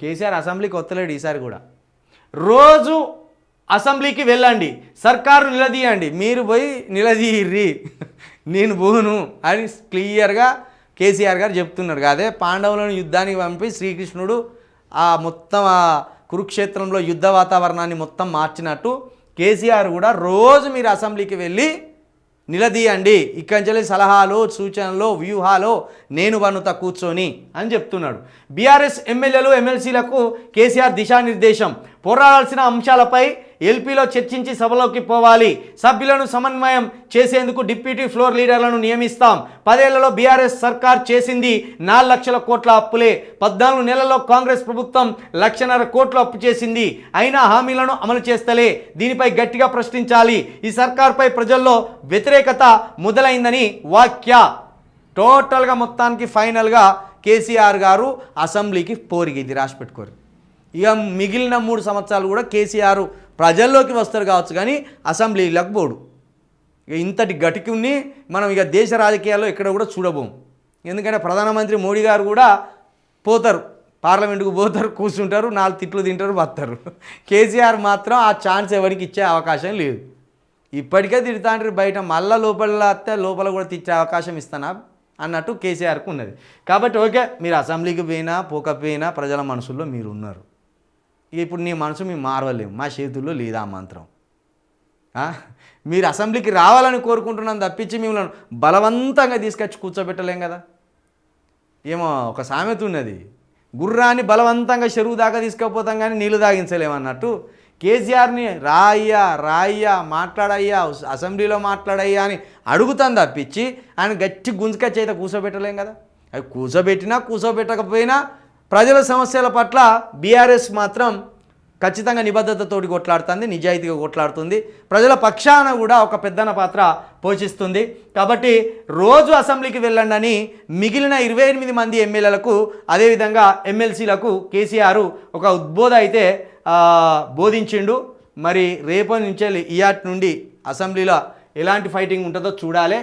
కేసీఆర్ అసెంబ్లీకి వస్తలేడు ఈసారి కూడా. రోజు అసెంబ్లీకి వెళ్ళండి, సర్కారు నిలదీయండి, మీరు పోయి నిలదీయిర్రి, నేను పోను అని క్లియర్గా కేసీఆర్ గారు చెప్తున్నారు. అదే పాండవులను యుద్ధానికి పంపి శ్రీకృష్ణుడు ఆ మొత్తం ఆ కురుక్షేత్రంలో యుద్ధ వాతావరణాన్ని మొత్తం మార్చినట్టు కేసీఆర్ కూడా రోజు మీరు అసెంబ్లీకి వెళ్ళి నిలదీయండి, ఇక్కడి సలహాలు సూచనలు వ్యూహాలు నేను వన్నుతా కూర్చొని అని చెప్తున్నాడు. బీఆర్ఎస్ ఎమ్మెల్యేలు ఎమ్మెల్సీలకు కేసీఆర్ దిశానిర్దేశం. పోరాడాల్సిన అంశాలపై ఎల్పీలో చర్చించి సభలోకి పోవాలి. సభ్యులను సమన్వయం చేసేందుకు డిప్యూటీ ఫ్లోర్ లీడర్లను నియమిస్తాం. 10 ఏళ్లలో బీఆర్ఎస్ సర్కార్ చేసింది 4 లక్షల కోట్ల అప్పులే. 14 నెలల్లో కాంగ్రెస్ ప్రభుత్వం 1,50,000 కోట్లు అప్పు చేసింది. అయినా హామీలను అమలు చేస్తలే. దీనిపై గట్టిగా ప్రశ్నించాలి. ఈ సర్కార్పై ప్రజల్లో వ్యతిరేకత మొదలైందని వాక్య. టోటల్గా మొత్తానికి ఫైనల్గా కేసీఆర్ గారు అసెంబ్లీకి పోరిగి, ఇది రాసి పెట్టుకోరు. ఇక మిగిలిన 3 సంవత్సరాలు కూడా కేసీఆర్ ప్రజల్లోకి వస్తారు కావచ్చు, కానీ అసెంబ్లీలకు పోడు. ఇక ఇంతటి గటికి ఉన్ని మనం ఇక దేశ రాజకీయాల్లో ఎక్కడ కూడా చూడబోం. ఎందుకంటే ప్రధానమంత్రి మోడీ గారు కూడా పోతారు, పార్లమెంటుకు పోతారు, కూర్చుంటారు, 4 తిట్లు తింటారు, వస్తారు. కేసీఆర్ మాత్రం ఆ ఛాన్స్ ఎవరికి ఇచ్చే అవకాశం లేదు. ఇప్పటికే తిడతాంటారు బయట, మళ్ళీ లోపల వస్తే లోపల కూడా తిట్టే అవకాశం ఇస్తానా అన్నట్టు కేసీఆర్కు ఉన్నది. కాబట్టి ఓకే, మీరు అసెంబ్లీకి పోయినా పోకపోయినా ప్రజల మనసుల్లో మీరు ఉన్నారు. ఇప్పుడు నీ మనసు మేము మారవలేము, మా చేతుల్లో లేదా ఆ మంత్రం. మీరు అసెంబ్లీకి రావాలని కోరుకుంటున్నాను తప్పించి మిమ్మల్ని బలవంతంగా తీసుకొచ్చి కూర్చోబెట్టలేం కదా. ఏమో ఒక సామెత ఉన్నది, గుర్రాన్ని బలవంతంగా చెరువు దాకా తీసుకుపోతాం కానీ నీళ్ళు తాగించలేమన్నట్టు. కేసీఆర్ని రాయ్యా మాట్లాడయ్యా, అసెంబ్లీలో మాట్లాడయ్యా అని అడుగుతాను తప్పించి ఆయన గట్టి గుంజుకొచ్చి అయితే కూర్చోబెట్టలేం కదా. అవి కూర్చోబెట్టినా కూర్చోబెట్టకపోయినా ప్రజల సమస్యల పట్ల బీఆర్ఎస్ మాత్రం ఖచ్చితంగా నిబద్ధతతోటి కొట్లాడుతుంది, నిజాయితీగా కొట్లాడుతుంది, ప్రజల పక్షాన కూడా ఒక పెద్దన పాత్ర పోషిస్తుంది. కాబట్టి రోజు అసెంబ్లీకి వెళ్ళండి అని మిగిలిన 28 మంది ఎమ్మెల్యేలకు అదేవిధంగా ఎమ్మెల్సీలకు కేసీఆర్ ఒక ఉద్బోధ అయితే బోధించిండు. మరి రేపటి నుంచే ఇయాటి నుండి అసెంబ్లీలో ఎలాంటి ఫైటింగ్ ఉంటుందో చూడాలి.